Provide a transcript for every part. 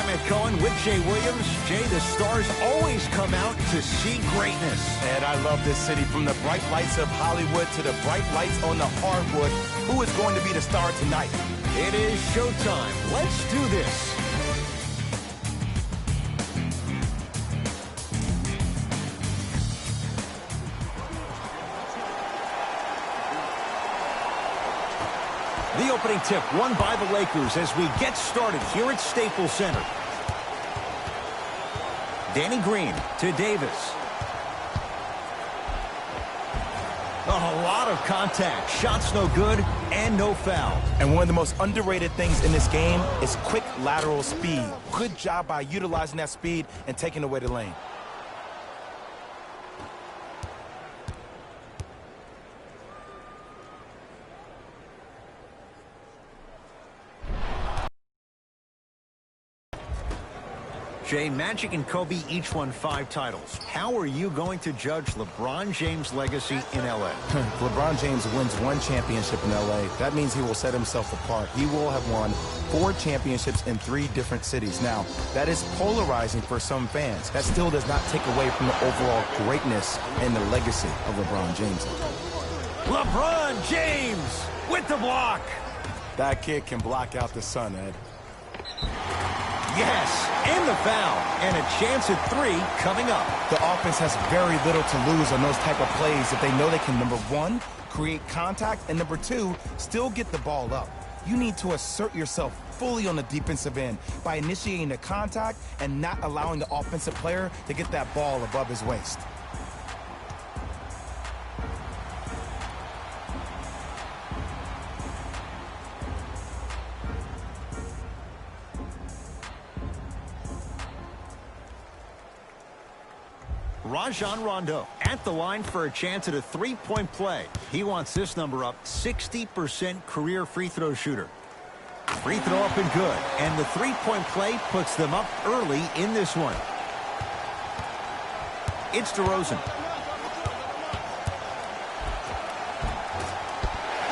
Ed Cohen with Jay Williams. Jay, the Stars always come out to see greatness. And I love this city. From the bright lights of Hollywood to the bright lights on the hardwood. Who is going to be the star tonight? It is showtime. Let's do this. The opening tip won by the Lakers as we get started here at Staples Center. Danny Green to Davis. A lot of contact. Shots no good and no foul. And one of the most underrated things in this game is quick lateral speed. Good job by utilizing that speed and taking away the lane. Jay, Magic and Kobe each won 5 titles. How are you going to judge LeBron James' legacy in L.A.? LeBron James wins 1 championship in L.A. That means he will set himself apart. He will have won 4 championships in 3 different cities. Now, that is polarizing for some fans. That still does not take away from the overall greatness and the legacy of LeBron James. LeBron James with the block. That kid can block out the sun, Ed. Yes, and the foul, and a chance at 3 coming up. The offense has very little to lose on those type of plays if they know they can, number 1, create contact, and number 2, still get the ball up. You need to assert yourself fully on the defensive end by initiating the contact and not allowing the offensive player to get that ball above his waist. Rajon Rondo at the line for a chance at a 3-point play. He wants this number up. 60% career free throw shooter. Free throw up and good. And the 3-point play puts them up early in this one. It's DeRozan.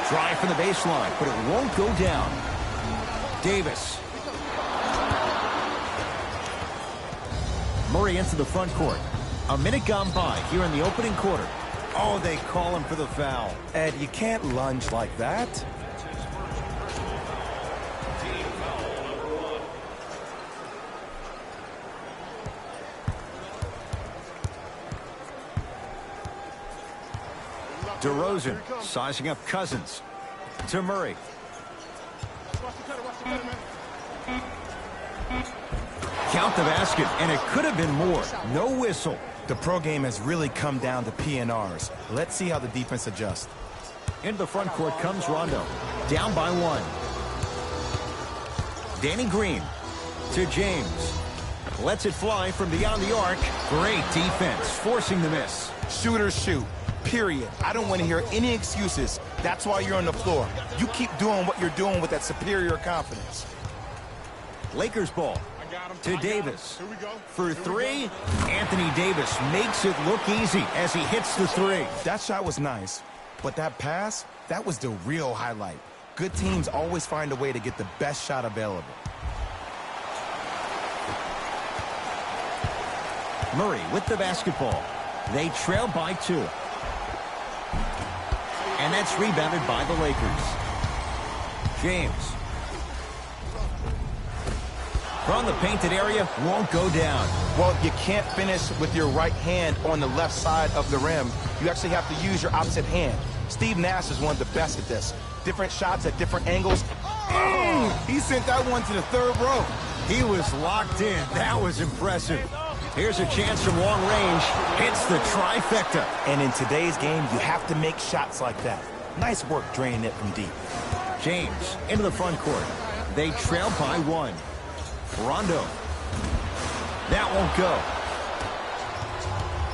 Drive from the baseline, but it won't go down. Davis. Murray into the front court. A minute gone by here in the opening quarter. Oh, they call him for the foul. Ed, you can't lunge like that. DeRozan sizing up Cousins to Murray. Count the basket, and it could have been more. No whistle. The pro game has really come down to PNRs. Let's see how the defense adjusts. Into the front court comes Rondo. Down by 1. Danny Green to James. Lets it fly from beyond the arc. Great defense, forcing the miss. Shooters shoot, period. I don't want to hear any excuses. That's why you're on the floor. You keep doing what you're doing with that superior confidence. Lakers ball. To Davis. For 3, Anthony Davis makes it look easy as he hits the 3. That shot was nice, but that pass, that was the real highlight. Good teams always find a way to get the best shot available. Murray with the basketball. They trail by 2. And that's rebounded by the Lakers. James. From the painted area, won't go down. Well, you can't finish with your right hand on the left side of the rim. You actually have to use your opposite hand. Steve Nash is one of the best at this. Different shots at different angles. Oh, he sent that one to the 3rd row. He was locked in. That was impressive. Here's a chance from long range. Hits the trifecta. And in today's game, you have to make shots like that. Nice work draining it from deep. James into the front court. They trail by 1. Rondo. That won't go.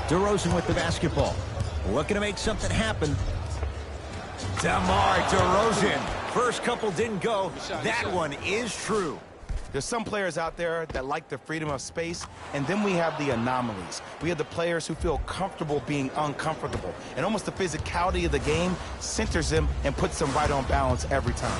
DeRozan with the basketball. Looking to make something happen. DeMar DeRozan. First couple didn't go. That one is true. There's some players out there that like the freedom of space, and then we have the anomalies. We have the players who feel comfortable being uncomfortable, and almost the physicality of the game centers them and puts them right on balance every time.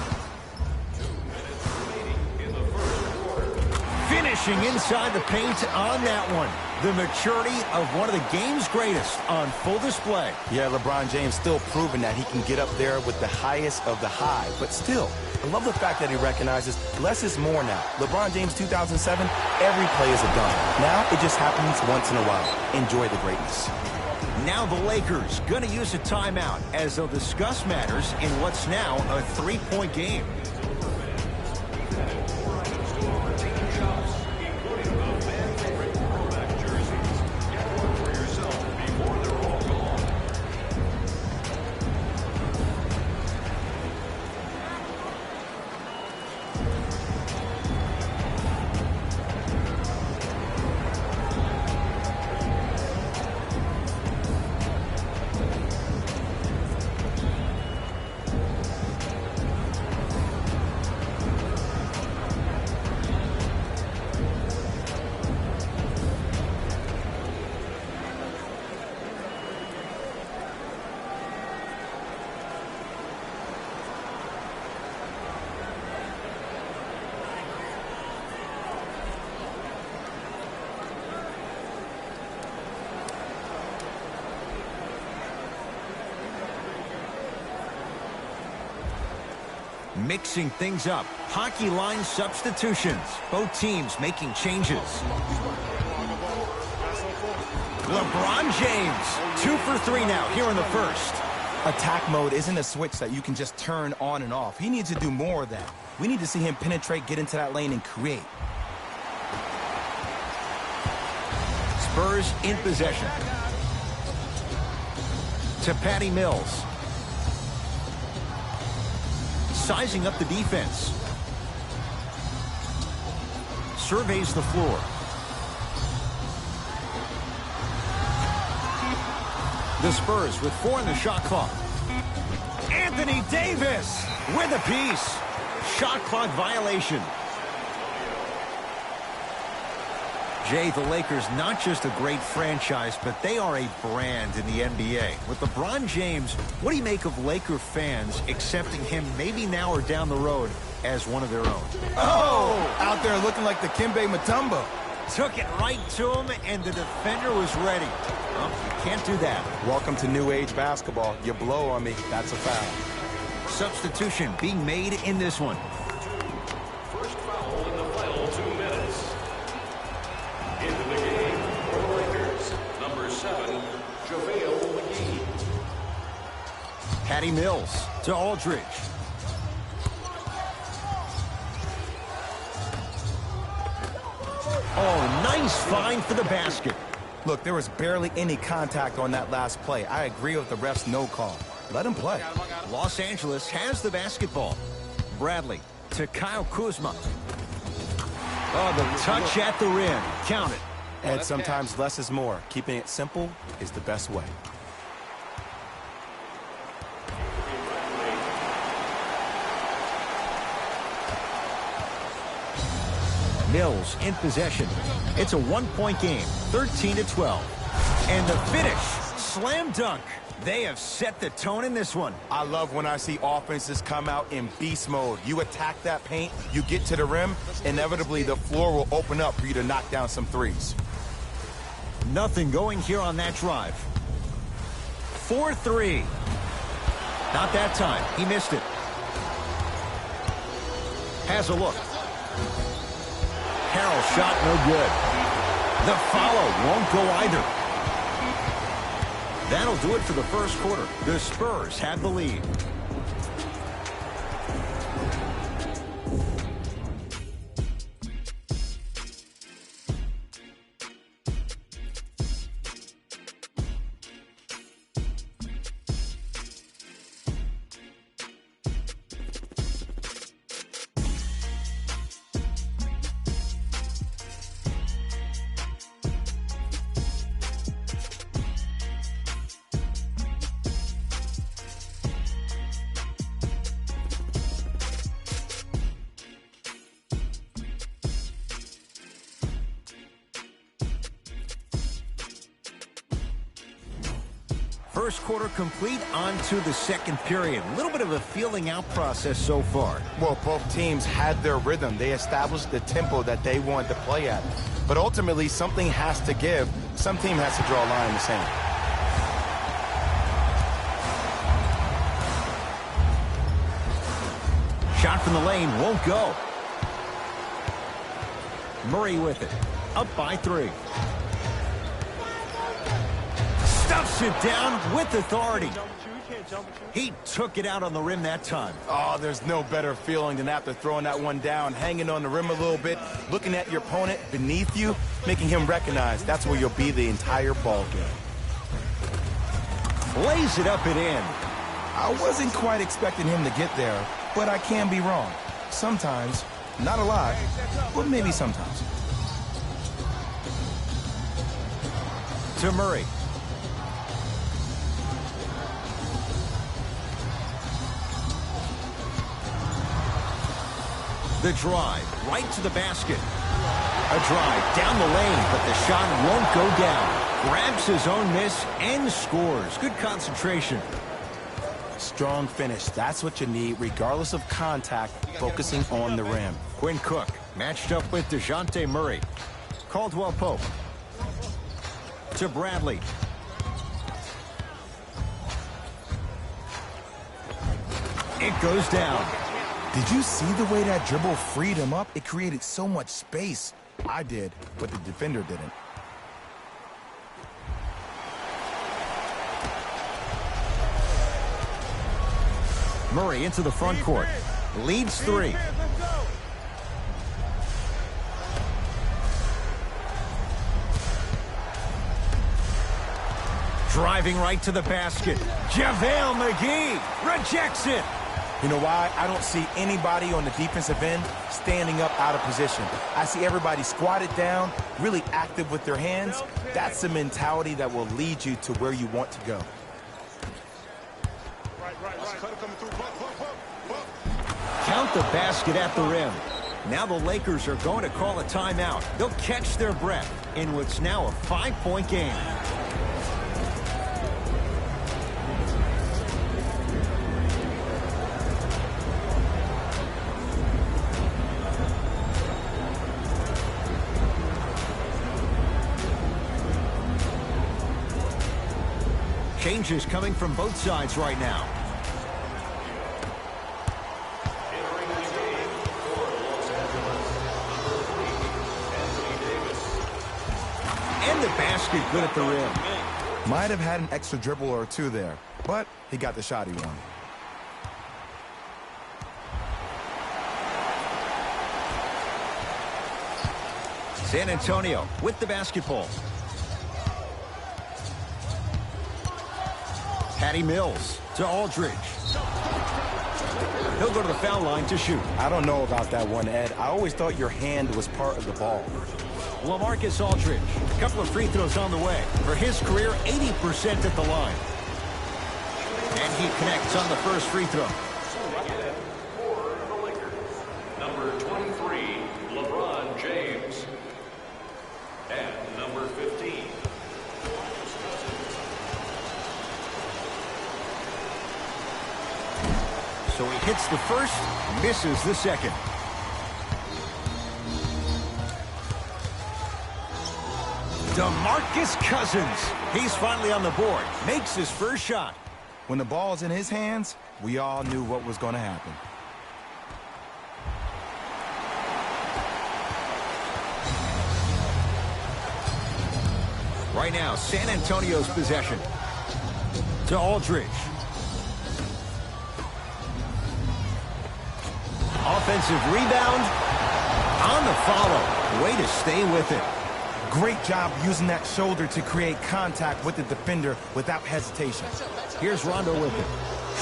Finish. Finishing inside the paint on that one. The maturity of one of the game's greatest on full display. Yeah, LeBron James still proving that he can get up there with the highest of the high. But still, I love the fact that he recognizes less is more now. LeBron James 2007, every play is a dunk. Now it just happens once in a while. Enjoy the greatness. Now the Lakers going to use a timeout as they'll discuss matters in what's now a three-point game. Mixing things up. Hockey line substitutions. Both teams making changes. LeBron James, 2 for 3 now here in the first. Attack mode isn't a switch that you can just turn on and off. He needs to do more of that. We need to see him penetrate, get into that lane, and create. Spurs in possession. To Patty Mills. Sizing up the defense. Surveys the floor. The Spurs with 4 in the shot clock. Anthony Davis with a piece. Shot clock violation. Jay, the Lakers, not just a great franchise, but they are a brand in the NBA. With LeBron James, what do you make of Laker fans accepting him maybe now or down the road as one of their own? Oh! Out there looking like the Kimbe Mutombo. Took it right to him, and the defender was ready. Well, you can't do that. Welcome to new age basketball. You blow on me, that's a foul. Substitution being made in this one. First foul in the final 2 minutes. Into the game for the Lakers, number 7, JaVale McGee. Patty Mills to Aldridge. Oh, nice find for the basket. Look, there was barely any contact on that last play. I agree with the ref's no call. Let him play. Los Angeles has the basketball. Bradley to Kyle Kuzma. Oh, the touch at the rim. Count it. And sometimes less is more. Keeping it simple is the best way. Mills in possession. It's a one-point game, 13-12. And the finish, slam dunk. They have set the tone in this one. I love when I see offenses come out in beast mode. You attack that paint, you get to the rim, inevitably the floor will open up for you to knock down some threes. Nothing going here on that drive. 4-3. Not that time. He missed it. Has a look. Harrell's shot no good. The follow won't go either. That'll do it for the first quarter. The Spurs have the lead. first quarter complete, on to the second period. A little bit of a feeling out process so far. Well, both teams had their rhythm. They established the tempo that they wanted to play at. But ultimately, something has to give. Some team has to draw a line in the sand. Shot from the lane won't go. Murray with it. Up by 3. Stuffs it down with authority. He took it out on the rim that time. Oh, there's no better feeling than after throwing that one down, hanging on the rim a little bit, looking at your opponent beneath you, making him recognize that's where you'll be the entire ball game. Lays it up and in. I wasn't quite expecting him to get there, but I can be wrong. Sometimes, not a lot, but maybe sometimes. To Murray. The drive, right to the basket. A drive down the lane, but the shot won't go down. Grabs his own miss and scores. Good concentration. Strong finish. That's what you need, regardless of contact, focusing on the rim. Quinn Cook matched up with DeJounte Murray. Caldwell Pope. To Bradley. It goes down. Did you see the way that dribble freed him up? It created so much space. I did, but the defender didn't. Murray into the front court. Leads 3. Driving right to the basket. JaVale McGee rejects it. You know why? I don't see anybody on the defensive end standing up out of position. I see everybody squatted down, really active with their hands. That's the mentality that will lead you to where you want to go. Count the basket at the rim. Now the Lakers are going to call a timeout. They'll catch their breath in what's now a 5-point game. Changes coming from both sides right now. Entering the game for Los Angeles, number 3, Anthony Davis. And the basket good at the rim. Might have had an extra dribble or two there, but he got the shot he wanted. San Antonio with the basketball. Patty Mills to Aldridge. He'll go to the foul line to shoot. I don't know about that one, Ed. I always thought your hand was part of the ball. LaMarcus Aldridge, a couple of free throws on the way. For his career, 80% at the line. And he connects on the first free throw. Again, for the Lakers, number 23, LeBron James. And number 15. So he hits the first, misses the second. DeMarcus Cousins. He's finally on the board. Makes his first shot. When the ball's in his hands, we all knew what was going to happen. Right now, San Antonio's possession. To Aldridge. Offensive rebound. On the follow. Way to stay with it. Great job using that shoulder to create contact with the defender without hesitation. Here's Rondo with it.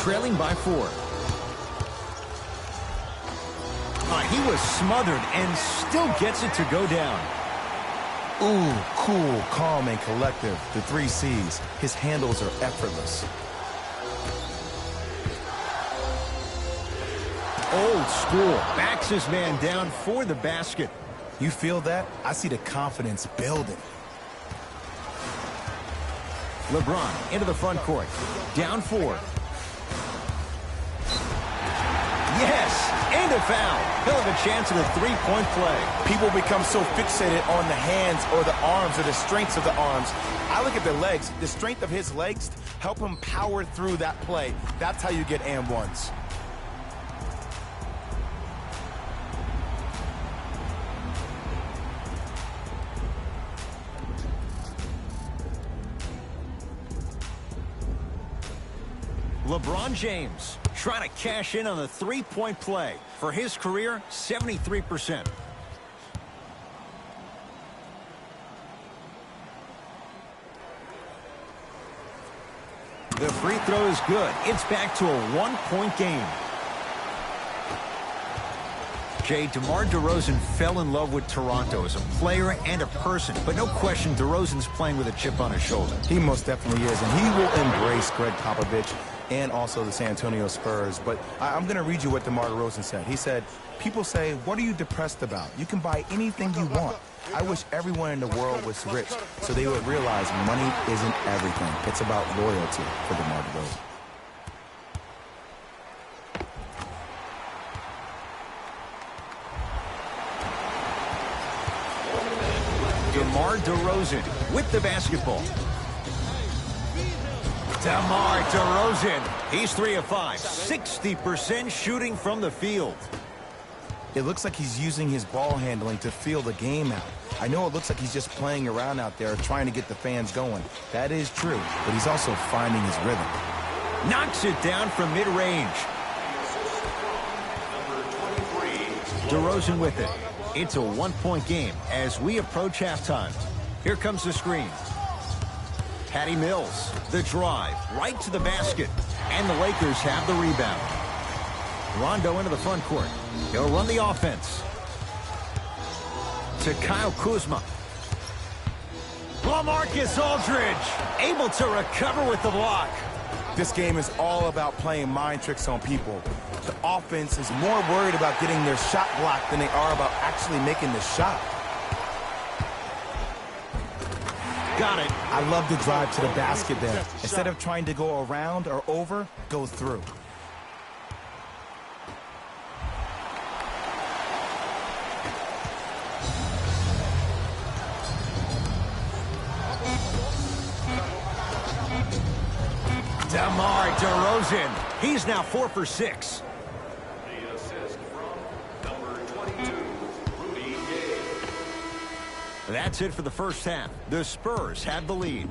Trailing by 4. He was smothered and still gets it to go down. Ooh, cool, calm, and collective. The 3 C's. His handles are effortless. Old school. Backs his man down for the basket. You feel that? I see the confidence building. LeBron into the front court. Down 4. Yes! And a foul. He'll have a chance at a three-point play. People become so fixated on the hands or the arms or the strengths of the arms. I look at the legs. The strength of his legs help him power through that play. That's how you get and ones. LeBron James trying to cash in on the three-point play. For his career, 73%. The free throw is good. It's back to a one-point game. Jay, DeMar DeRozan fell in love with Toronto as a player and a person. But no question, DeRozan's playing with a chip on his shoulder. He most definitely is, and he will embrace Greg Popovich and also the San Antonio Spurs. But I'm going to read you what DeMar DeRozan said. He said, people say, what are you depressed about? You can buy anything you want. I wish everyone in the world was rich so they would realize money isn't everything. It's about loyalty for DeMar DeRozan. DeMar DeRozan with the basketball. DeMar DeRozan. He's 3 of 5. 60% shooting from the field. It looks like he's using his ball handling to feel the game out. I know it looks like he's just playing around out there trying to get the fans going. That is true, but he's also finding his rhythm. Knocks it down from mid-range. DeRozan with it. It's a one-point game as we approach halftime. Here comes the screen. Patty Mills, the drive, right to the basket. And the Lakers have the rebound. Rondo into the front court. He'll run the offense. To Kyle Kuzma. LaMarcus Aldridge able to recover with the block. This game is all about playing mind tricks on people. The offense is more worried about getting their shot blocked than they are about actually making the shot. Got it. I love the drive to the basket there. Instead of trying to go around or over, go through. DeMar DeRozan. He's now 4 for 6. The assist from number 22, Rudy Gay. That's it for the first half. The Spurs have the lead.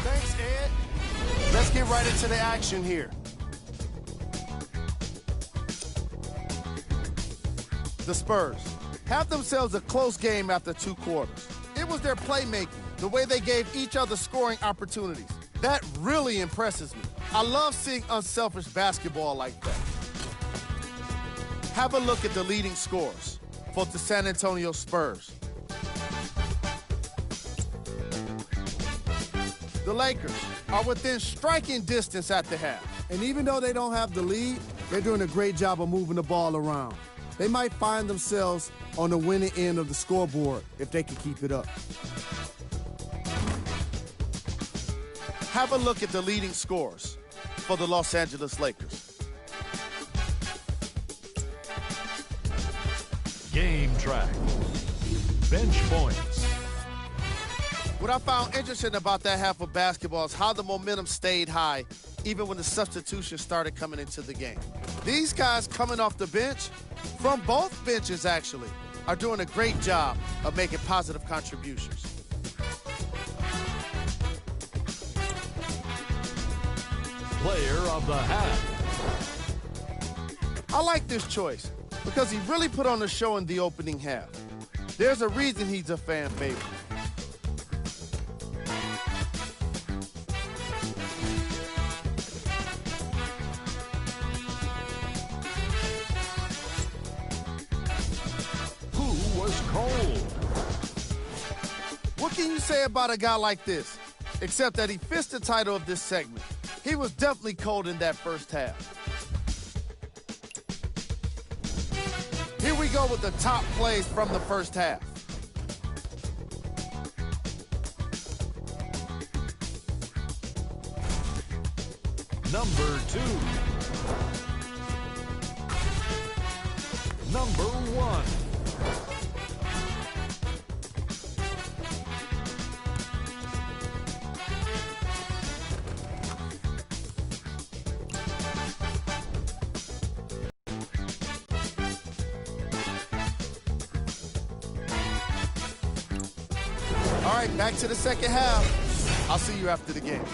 Thanks, Ed. Let's get right into the action here. The Spurs have themselves a close game after 2 quarters. It was their playmaking, the way they gave each other scoring opportunities. That really impresses me. I love seeing unselfish basketball like that. Have a look at the leading scorers for the San Antonio Spurs. The Lakers are within striking distance at the half. And even though they don't have the lead, they're doing a great job of moving the ball around. They might find themselves on the winning end of the scoreboard if they can keep it up. Have a look at the leading scorers for the Los Angeles Lakers. Game track. Bench points. What I found interesting about that half of basketball is how the momentum stayed high even when the substitutions started coming into the game. These guys coming off the bench, from both benches actually, are doing a great job of making positive contributions. Player of the half. I like this choice because he really put on a show in the opening half. There's a reason he's a fan favorite. Who was cold? What can you say about a guy like this? Except that he fits the title of this segment. He was definitely cold in that first half. Here we go with the top plays from the first half. Number 2. Number 1. All right, back to the second half. I'll see you after the game.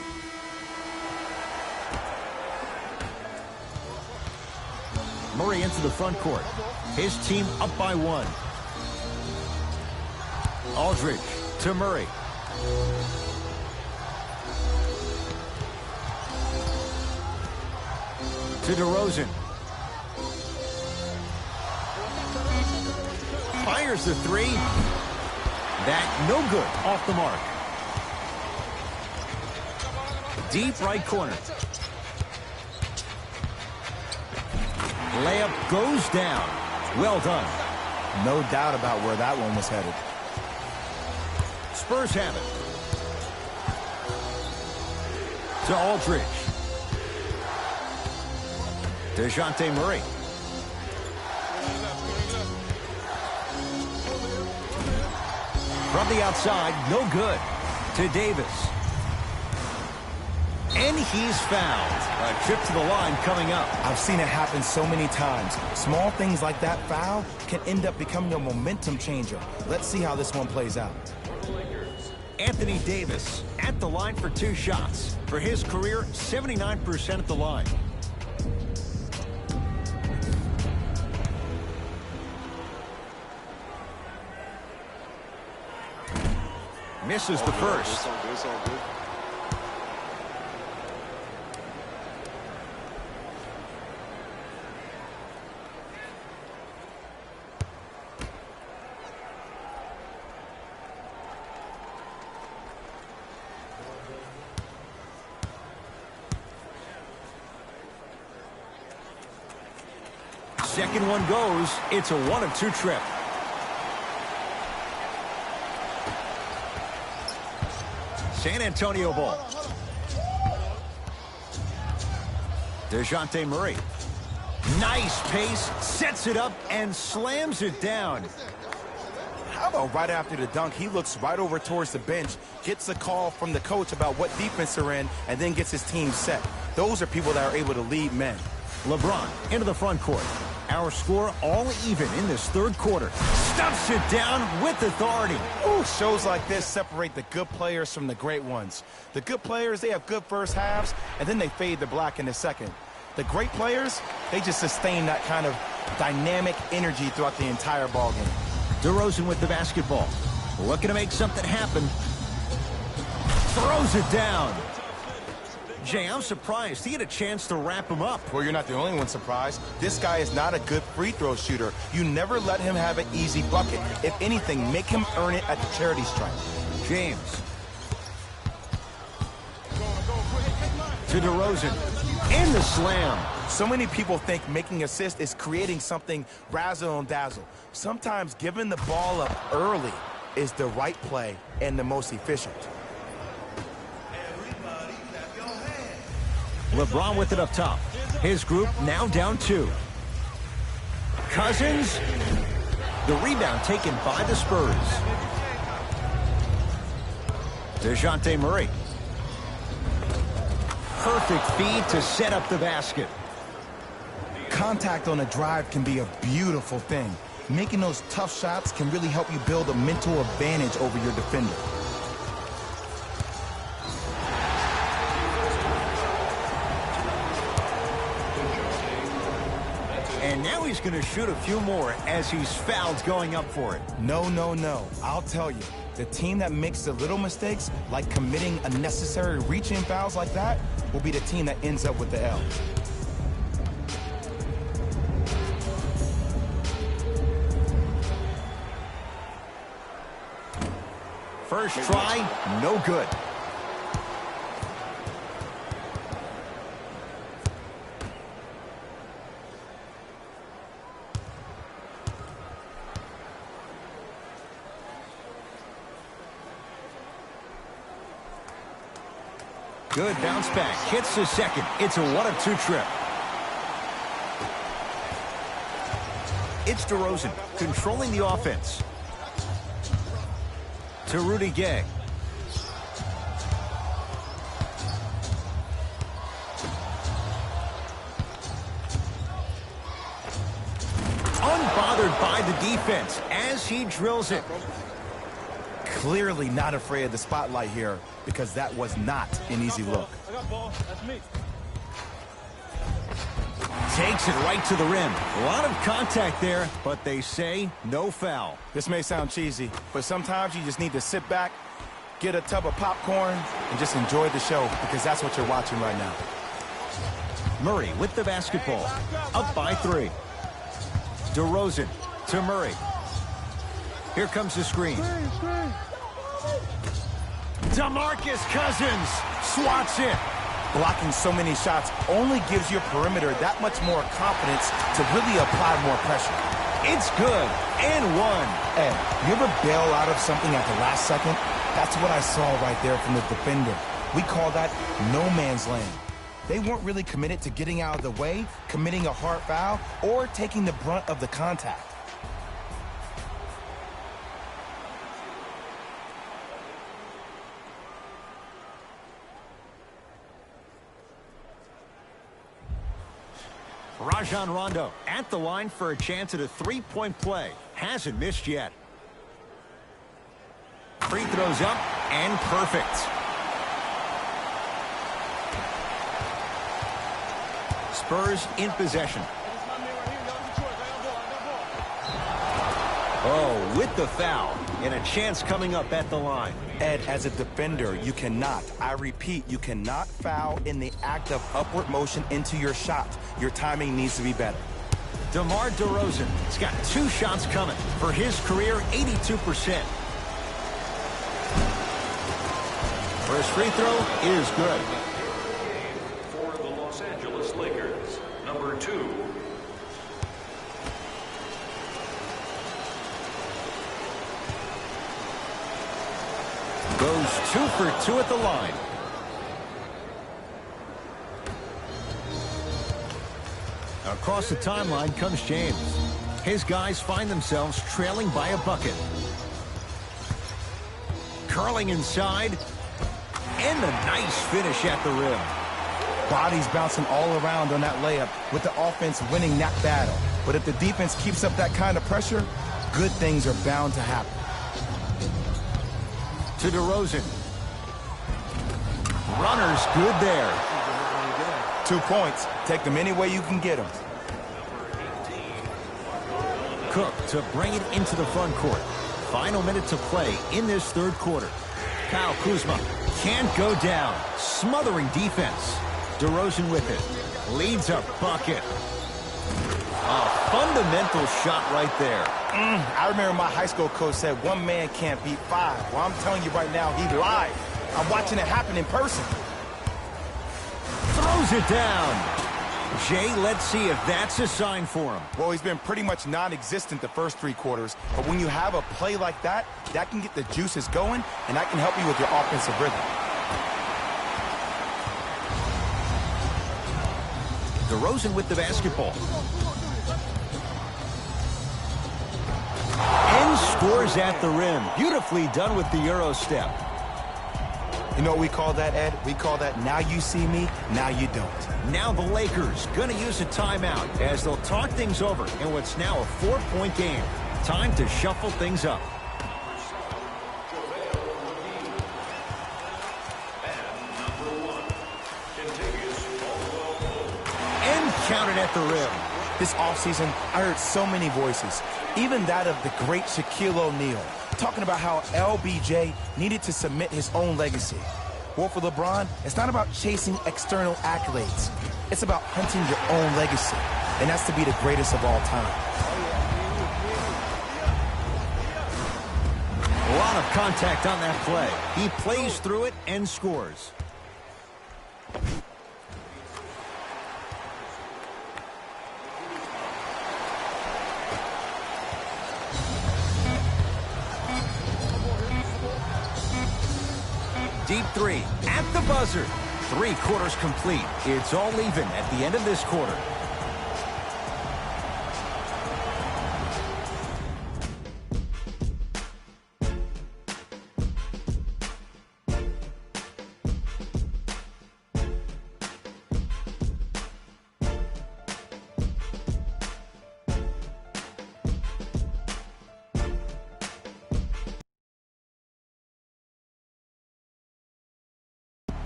Murray into the front court. His team up by 1. Aldridge to Murray. To DeRozan. Fires the 3. That no good, off the mark. Deep right corner. Layup goes down. Well done. No doubt about where that one was headed. Spurs have it. To Aldridge. DeJounte Murray. From the outside, no good. To Davis. And he's fouled. A trip to the line coming up. I've seen it happen so many times. Small things like that foul can end up becoming a momentum changer. Let's see how this one plays out. Anthony Davis at the line for 2 shots. For his career, 79% at the line. Misses the first. It's all good. Second one goes. It's a 1 of 2 trip. San Antonio ball. DeJounte Murray. Nice pace. Sets it up and slams it down. How about right after the dunk, he looks right over towards the bench, gets a call from the coach about what defense they're in, and then gets his team set. Those are people that are able to lead men. LeBron into the front court. Our score all even in this third quarter. Stuffs it down with authority. Ooh, shows like this separate the good players from the great ones. The good players, they have good first halves, and then they fade to black in the second. The great players, they just sustain that kind of dynamic energy throughout the entire ballgame. DeRozan with the basketball. Looking to make something happen. Throws it down. Jay, I'm surprised he had a chance to wrap him up. Well, you're not the only one surprised. This guy is not a good free throw shooter. You never let him have an easy bucket. If anything, make him earn it at the charity stripe. James. To DeRozan. In the slam. So many people think making assists is creating something razzle and dazzle. Sometimes giving the ball up early is the right play and the most efficient. LeBron with it up top. His group now down 2. Cousins. The rebound taken by the Spurs. DeJounte Murray. Perfect feed to set up the basket. Contact on a drive can be a beautiful thing. Making those tough shots can really help you build a mental advantage over your defender. And now he's going to shoot a few more as he's fouled going up for it. No, no, no. I'll tell you. The team that makes the little mistakes, like committing unnecessary reach-in fouls like that, will be the team that ends up with the L. First try, no good. Good bounce back. Hits the second. It's a 1-of-2 trip. It's DeRozan controlling the offense. To Rudy Gay. Unbothered by the defense as he drills it. Clearly not afraid of the spotlight here because that was not an easy look. I got ball. That's me. Takes it right to the rim. A lot of contact there, but they say no foul. This may sound cheesy, but sometimes you just need to sit back, get a tub of popcorn, and just enjoy the show because that's what you're watching right now. Murray with the basketball. Up by 3. DeRozan to Murray. Here comes the screen. DeMarcus Cousins swats it. Blocking so many shots only gives your perimeter that much more confidence to really apply more pressure. It's good. And one. Ed, you ever bail out of something at the last second? That's what I saw right there from the defender. We call that no man's land. They weren't really committed to getting out of the way, committing a hard foul, or taking the brunt of the contact. Rajon Rondo at the line for a chance at a three-point play. Hasn't missed yet. Free throws up and perfect. Spurs in possession. Oh, with the foul. And a chance coming up at the line. Ed, as a defender, you cannot, I repeat, you cannot foul in the act of upward motion into your shot. Your timing needs to be better. DeMar DeRozan has got 2 shots coming for his career, 82%. First free throw is good. For the Los Angeles Lakers, number 2. Goes 2 for 2 at the line. Across the timeline comes James. His guys find themselves trailing by a bucket. Curling inside. And a nice finish at the rim. Bodies bouncing all around on that layup with the offense winning that battle. But if the defense keeps up that kind of pressure, good things are bound to happen. To DeRozan. Runner's good there. 2 points. Take them any way you can get them. Cook to bring it into the front court. Final minute to play in this third quarter. Kyle Kuzma can't go down. Smothering defense. DeRozan with it. Leads a bucket. A fundamental shot right there. I remember my high school coach said 1 man can't beat 5. Well, I'm telling you right now, he lied. I'm watching it happen in person. Throws it down. Jay, let's see if that's a sign for him. Well, he's been pretty much non-existent the first 3 quarters. But when you have a play like that, that can get the juices going, and that can help you with your offensive rhythm. DeRozan with the basketball. And scores at the rim. Beautifully done with the Euro step. You know what we call that, Ed? We call that now you see me, now you don't. Now the Lakers going to use a timeout as they'll talk things over in what's now a 4-point game. Time to shuffle things up. And counted at the rim. This offseason, I heard so many voices, even that of the great Shaquille O'Neal, talking about how LBJ needed to submit his own legacy. Well, for LeBron, it's not about chasing external accolades. It's about hunting your own legacy, and that's to be the greatest of all time. A lot of contact on that play. He plays through it and scores. Deep three at the buzzer. 3 quarters complete. It's all even at the end of this quarter.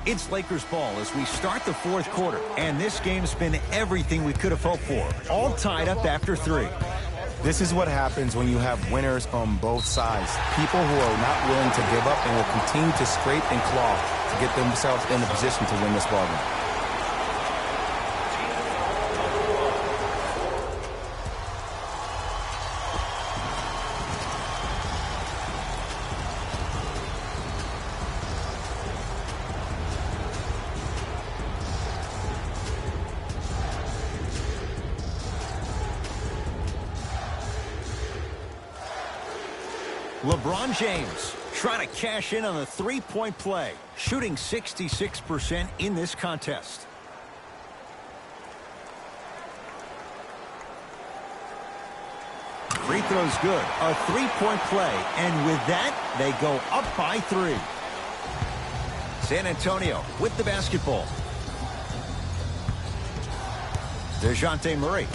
It's Lakers ball as we start the 4th quarter, and this game's been everything we could have hoped for, all tied up after 3. This is what happens when you have winners on both sides. People who are not willing to give up and will continue to scrape and claw to get themselves in a position to win this ballgame. LeBron James trying to cash in on a 3-point play, shooting 66% in this contest. Free throw's good. A 3-point play, and with that, they go up by 3. San Antonio with the basketball. DeJounte Murray.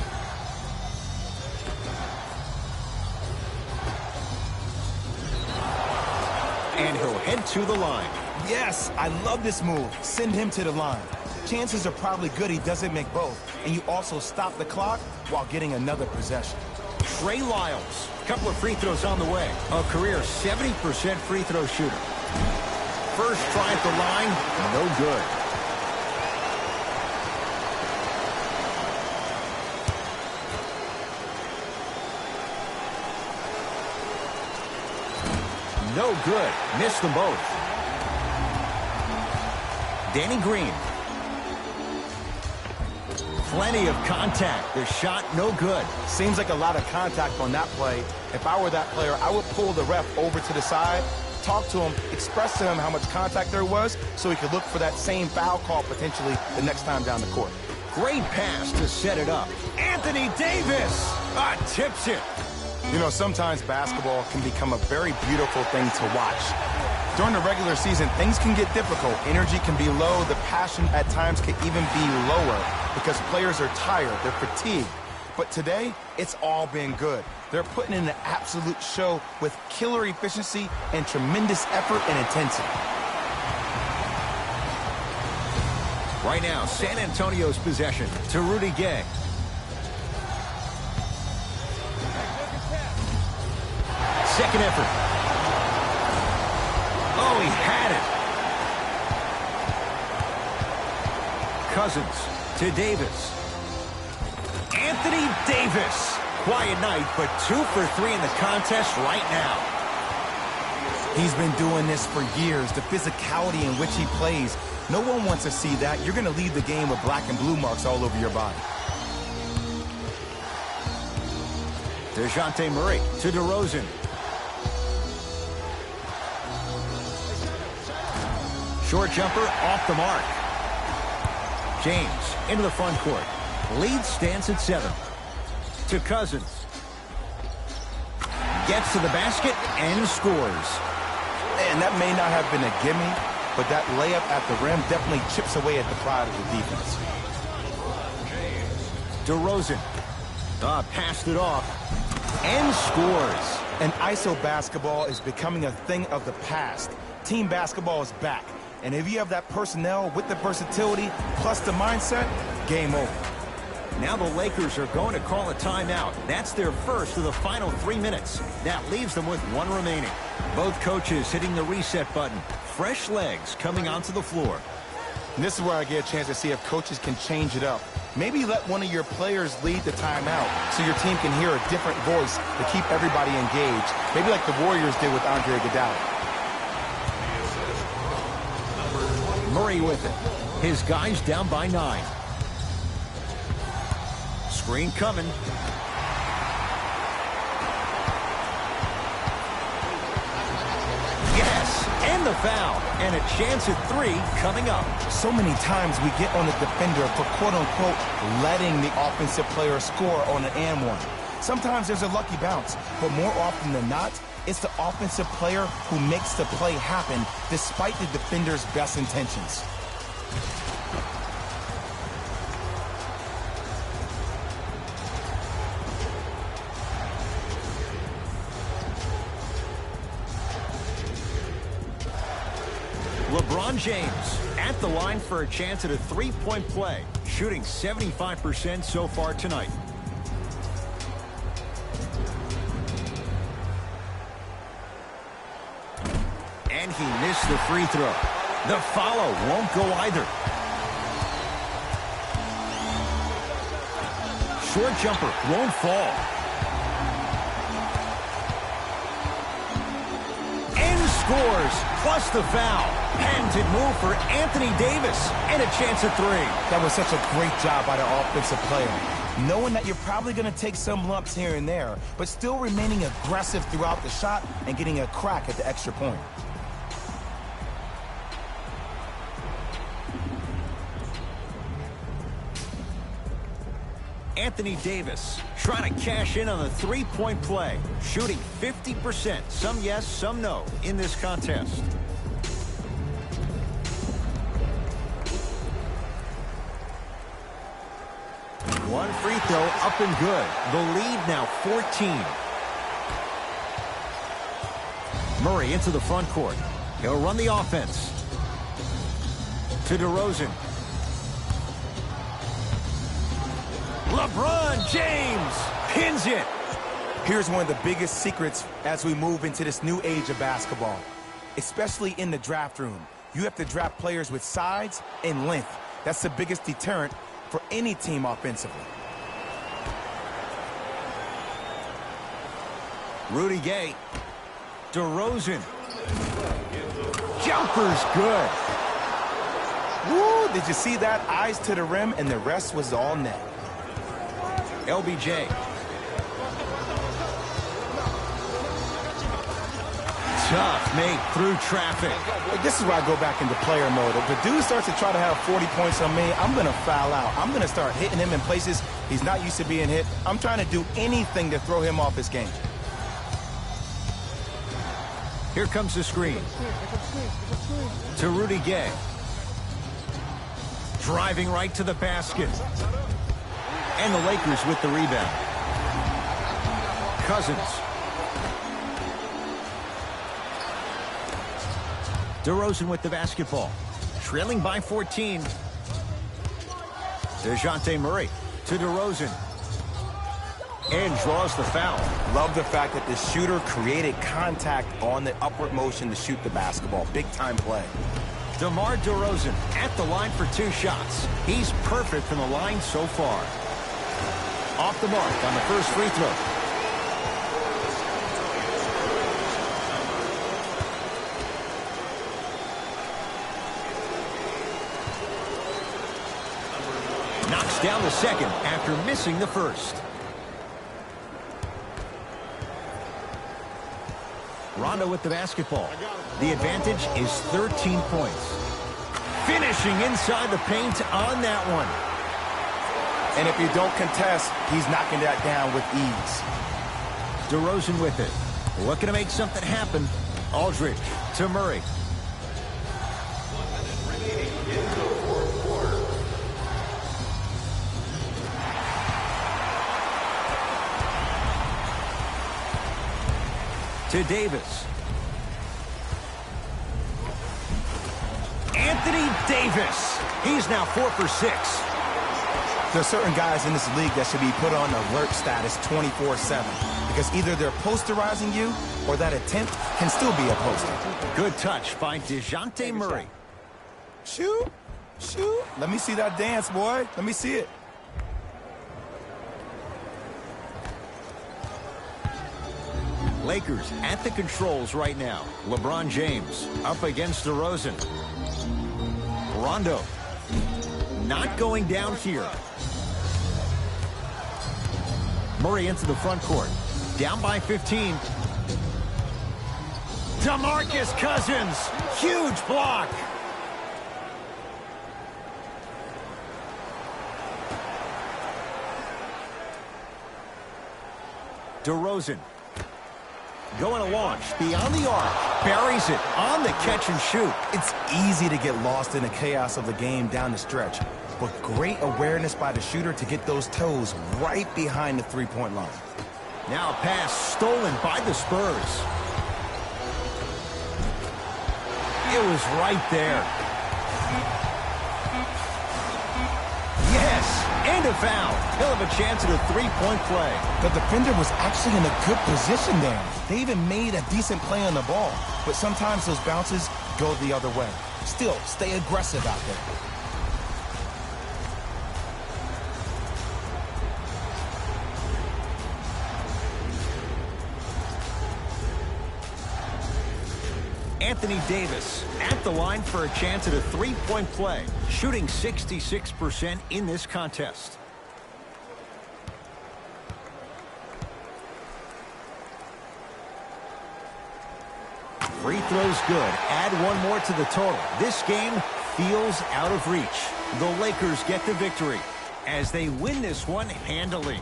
And he'll head to the line. Yes, I love this move. Send him to the line. Chances are probably good he doesn't make both. And you also stop the clock while getting another possession. Trey Lyles. A couple of free throws on the way. A career 70% free throw shooter. First try at the line, no good. No good. Missed them both. Danny Green. Plenty of contact. The shot no good. Seems like a lot of contact on that play. If I were that player, I would pull the ref over to the side, talk to him, express to him how much contact there was so he could look for that same foul call potentially the next time down the court. Great pass to set it up. Anthony Davis tips it. You know, sometimes basketball can become a very beautiful thing to watch. During the regular season, things can get difficult. Energy can be low. The passion at times can even be lower because players are tired. They're fatigued. But today, it's all been good. They're putting in an absolute show with killer efficiency and tremendous effort and intensity. Right now, San Antonio's possession to Rudy Gay. Second effort. Oh, he had it. Cousins to Davis. Anthony Davis. Quiet night, but 2 for 3 in the contest right now. He's been doing this for years. The physicality in which he plays. No one wants to see that. You're going to leave the game with black and blue marks all over your body. DeJounte Murray to DeRozan. Short jumper off the mark. James into the front court. Lead stands at 7. To Cousins. Gets to the basket and scores. And that may not have been a gimme, but that layup at the rim definitely chips away at the pride of the defense. DeRozan. Passed it off. And scores. And ISO basketball is becoming a thing of the past. Team basketball is back. And if you have that personnel with the versatility plus the mindset, game over. Now the Lakers are going to call a timeout. That's their first of the final 3 minutes. That leaves them with 1 remaining. Both coaches hitting the reset button. Fresh legs coming onto the floor. And this is where I get a chance to see if coaches can change it up. Maybe let one of your players lead the timeout so your team can hear a different voice to keep everybody engaged. Maybe like the Warriors did with Andre Iguodala. Murray with it. His guys down by 9. Screen coming. Yes, and the foul. And a chance at 3 coming up. So many times we get on the defender for quote-unquote letting the offensive player score on an and one. Sometimes there's a lucky bounce, but more often than not, it's the offensive player who makes the play happen despite the defender's best intentions. LeBron James at the line for a chance at a 3-point play, shooting 75% so far tonight. And he missed the free throw. The follow won't go either. Short jumper won't fall. And scores, plus the foul. Patented move for Anthony Davis, and a chance at 3. That was such a great job by the offensive player. Knowing that you're probably going to take some lumps here and there, but still remaining aggressive throughout the shot and getting a crack at the extra point. Anthony Davis trying to cash in on the 3-point play, shooting 50%, some yes, some no, in this contest. One free throw up and good. The lead now 14. Murray into the front court. He'll run the offense. To DeRozan. LeBron James pins it. Here's one of the biggest secrets as we move into this new age of basketball, especially in the draft room. You have to draft players with size and length. That's the biggest deterrent for any team offensively. Rudy Gay. DeRozan. Jumper's good. Woo, did you see that? Eyes to the rim, and the rest was all net. LBJ. Tough make through traffic. This is where I go back into player mode. If the dude starts to try to have 40 points on me, I'm going to foul out. I'm going to start hitting him in places he's not used to being hit. I'm trying to do anything to throw him off his game. Here comes the screen. To Rudy Gay. Driving right to the basket. And the Lakers with the rebound. Cousins. DeRozan with the basketball. Trailing by 14. DeJounte Murray to DeRozan. And draws the foul. Love the fact that the shooter created contact on the upward motion to shoot the basketball. Big-time play. DeMar DeRozan at the line for 2 shots. He's perfect from the line so far. Off the mark on the first free throw. Knocks down the second after missing the first. Rondo with the basketball. The advantage is 13 points. Finishing inside the paint on that one. And if you don't contest, he's knocking that down with ease. DeRozan with it. Looking to make something happen. Aldridge to Murray. To Davis. Anthony Davis. He's now 4 for 6. There are certain guys in this league that should be put on alert status 24/7 because either they're posterizing you or that attempt can still be a poster. Good touch by DeJounte Murray. Shoot, shoot. Let me see that dance, boy. Let me see it. Lakers at the controls right now. LeBron James up against DeRozan. Rondo not going down here. Murray into the front court. Down by 15. DeMarcus Cousins. Huge block. DeRozan. Going to launch beyond the arc. Buries it on the catch and shoot. It's easy to get lost in the chaos of the game down the stretch, but great awareness by the shooter to get those toes right behind the three-point line. Now a pass stolen by the Spurs. It was right there. Yes, and a foul. He'll have a chance at a three-point play. The defender was actually in a good position there. They even made a decent play on the ball, but sometimes those bounces go the other way. Still, stay aggressive out there. Anthony Davis at the line for a chance at a three-point play, shooting 66% in this contest. Free throws good. Add one more to the total. This game feels out of reach. The Lakers get the victory as they win this one handily.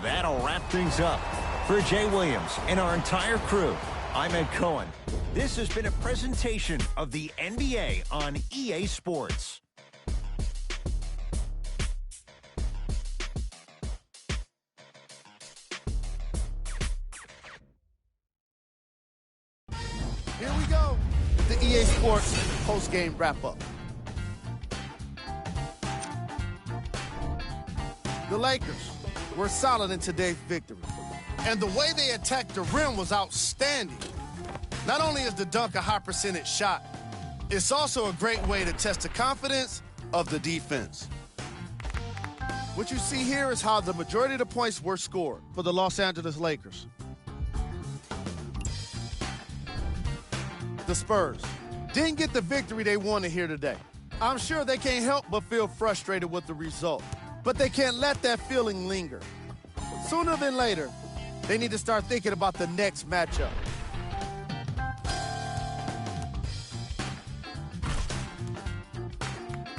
That'll wrap things up. For Jay Williams and our entire crew, I'm Ed Cohen. This has been a presentation of the NBA on EA Sports. Here we go. The EA Sports post-game wrap-up. The Lakers were solid in today's victory. And the way they attacked the rim was outstanding. Not only is the dunk a high percentage shot, it's also a great way to test the confidence of the defense. What you see here is how the majority of the points were scored for the Los Angeles Lakers. The Spurs didn't get the victory they wanted here today. I'm sure they can't help but feel frustrated with the result, but they can't let that feeling linger. Sooner than later, they need to start thinking about the next matchup.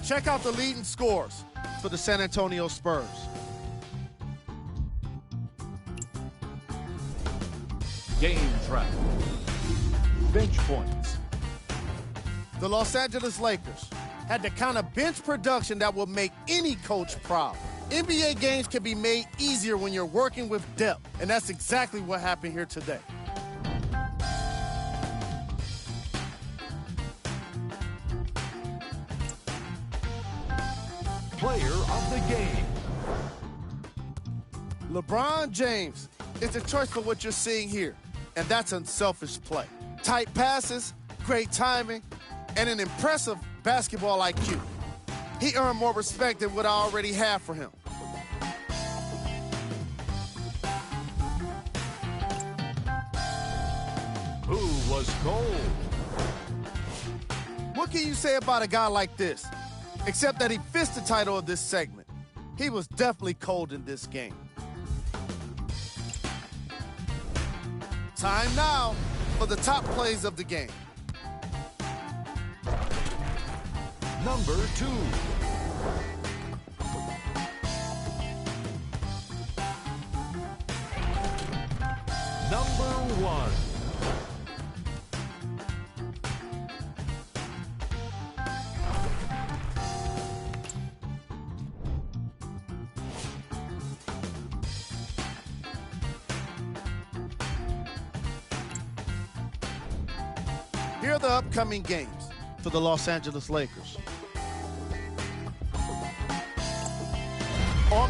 Check out the leading scores for the San Antonio Spurs. Game track. Bench points. The Los Angeles Lakers had the kind of bench production that will make any coach proud. NBA games can be made easier when you're working with depth, and that's exactly what happened here today. Player of the game. LeBron James is the choice for what you're seeing here, and that's unselfish play. Tight passes, great timing, and an impressive basketball IQ. He earned more respect than what I already have for him. Who was cold? What can you say about a guy like this? Except that he fits the title of this segment. He was definitely cold in this game. Time now for the top plays of the game. Number 2. Number 1. Here are the upcoming games for the Los Angeles Lakers.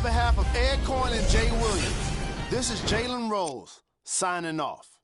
behalf of Ed Coyne and Jay Williams, this is Jalen Rose signing off.